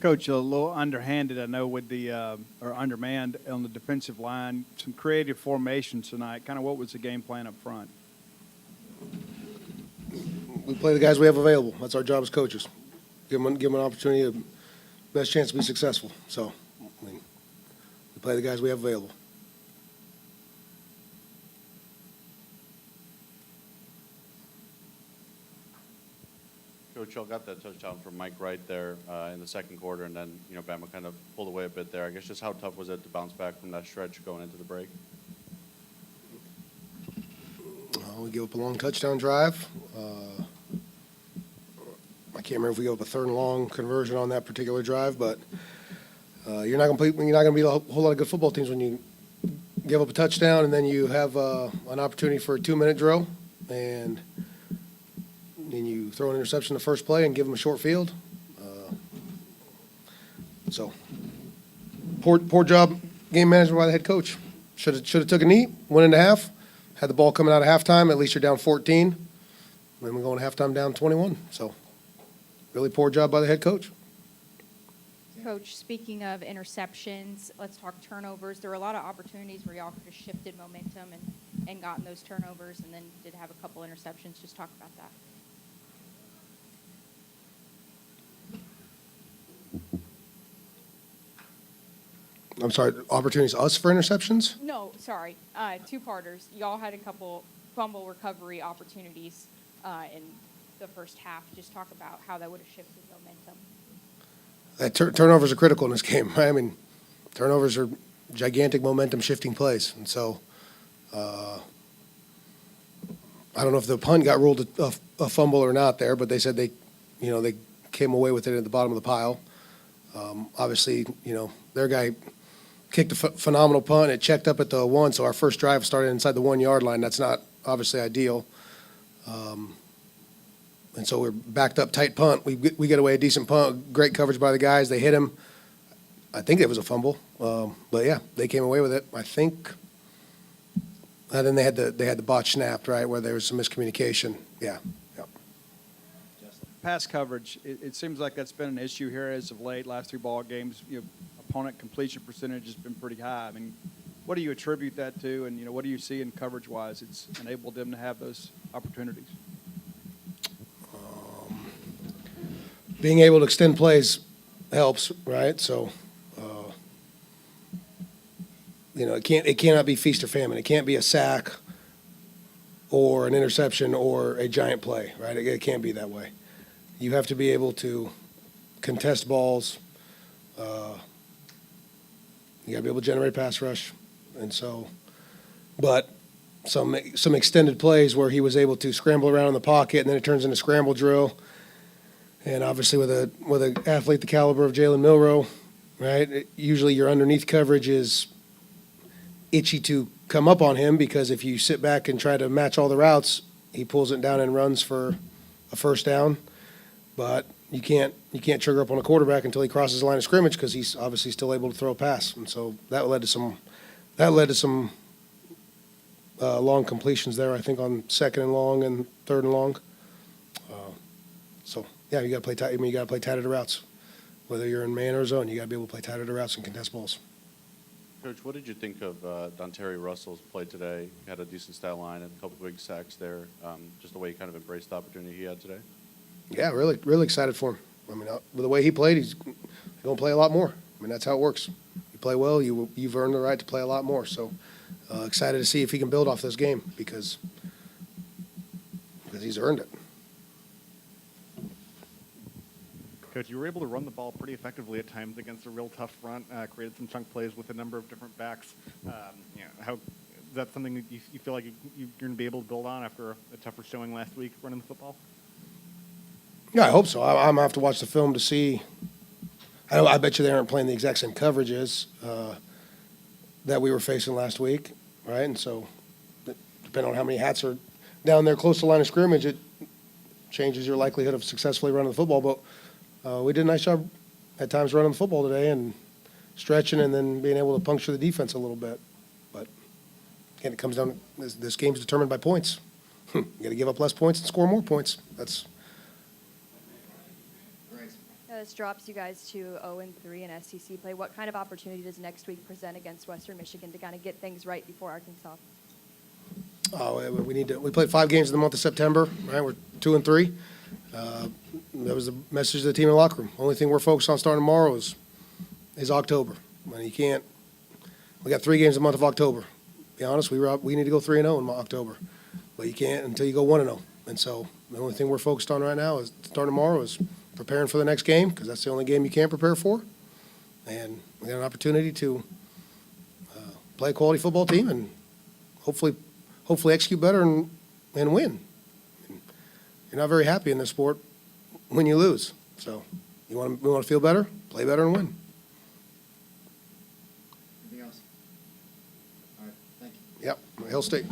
Coach, a little underhanded, I know, with the or undermanned on the defensive line. Some creative formations tonight. Kind of what was the game plan up front? We play the guys we have available. That's our job as coaches. Give them an opportunity, a best chance to be successful. So, I mean, we play the guys we have available. Coach, y'all got that touchdown from Mike Wright there in the second quarter, and then, Bama kind of pulled away a bit there. I guess just how tough was it to bounce back from that stretch going into the break? We give up a long touchdown drive. I can't remember if we gave up a third and long conversion on that particular drive, but you're not going to beat a whole lot of good football teams when you give up a touchdown and then you have an opportunity for a 2-minute drill, and then you throw an interception the first play and give them a short field. So poor job game management by the head coach. Should have took a knee, went into half, had the ball coming out of halftime. At least you're down 14. Then we go into halftime down 21. So really poor job by the head coach. Coach, speaking of interceptions, let's talk turnovers. There were a lot of opportunities where y'all could have shifted momentum and gotten those turnovers, and then did have a couple interceptions. Just talk about that. I'm sorry, opportunities us for interceptions? No, sorry. Two-parters. Y'all had a couple fumble recovery opportunities in the first half. Just talk about how that would have shifted momentum. Turnovers are critical in this game. I mean, turnovers are gigantic momentum-shifting plays. And so I don't know if the punt got ruled a fumble or not there, but they said they came away with it at the bottom of the pile. Obviously, their guy kicked a phenomenal punt. It checked up at the 1, so our first drive started inside the 1-yard line. That's not obviously ideal. And so we're backed up, tight punt. We get away a decent punt, great coverage by the guys. They hit him. I think it was a fumble, but yeah, they came away with it. I think. And then they had the botch snapped, right, where there was some miscommunication. Yeah. Pass coverage, it seems like that's been an issue here as of late. Last 3 ball games, opponent completion percentage has been pretty high. I mean, what do you attribute that to, and what do you see in coverage-wise? It's enabled them to have those opportunities. Being able to extend plays helps, right? So, it cannot be feast or famine. It can't be a sack or an interception or a giant play, right? It can't be that way. You have to be able to contest balls. You got to be able to generate pass rush, and so, but some extended plays where he was able to scramble around in the pocket, and then it turns into scramble drill. And obviously, with an athlete the caliber of Jalen Milroe, right? Usually, your underneath coverage is itchy to come up on him, because if you sit back and try to match all the routes, he pulls it down and runs for a first down. But you can't trigger up on a quarterback until he crosses the line of scrimmage, because he's obviously still able to throw a pass. And so that led to some long completions there. I think on 2nd and long and 3rd and long. So yeah, you got to play tight. I mean, you got to play tight at the routes, whether you're in man or zone. You got to be able to play tight at the routes and contest balls. Coach, what did you think of Dontarie Russell's play today? He had a decent stat line and a couple big sacks there. Just the way he kind of embraced the opportunity he had today. Yeah, really excited for him. I mean, with the way he played, he's going to play a lot more. I mean, that's how it works. You play well, you've earned the right to play a lot more. So excited to see if he can build off this game, because he's earned it. Coach, you were able to run the ball pretty effectively at times against a real tough front, created some chunk plays with a number of different backs. How is that something that you feel like you're going to be able to build on after a tougher showing last week running the football? Yeah, I hope so. I'm going to have to watch the film to see. I bet you they aren't playing the exact same coverages that we were facing last week, right? And so depending on how many hats are down there close to the line of scrimmage, it changes your likelihood of successfully running the football. But we did a nice job at times running the football today and stretching, and then being able to puncture the defense a little bit. But again, it comes down to this game's determined by points. You got to give up less points and score more points. That's This drops you guys to 0-3 in SEC play. What kind of opportunity does next week present against Western Michigan to kind of get things right before Arkansas? We played 5 games in the month of September, right? We're 2-3. That was the message to the team in the locker room. Only thing we're focused on starting tomorrow is October. We got 3 games in the month of October. To be honest, we need to go 3-0 in October, but you can't until you go 1-0. And so the only thing we're focused on right now is starting tomorrow is preparing for the next game, because that's the only game you can prepare for. And we got an opportunity to play a quality football team and hopefully execute better and win. You're not very happy in this sport when you lose. So we want to feel better, play better, and win. Anything else? All right, thank you. Yep, Hill State.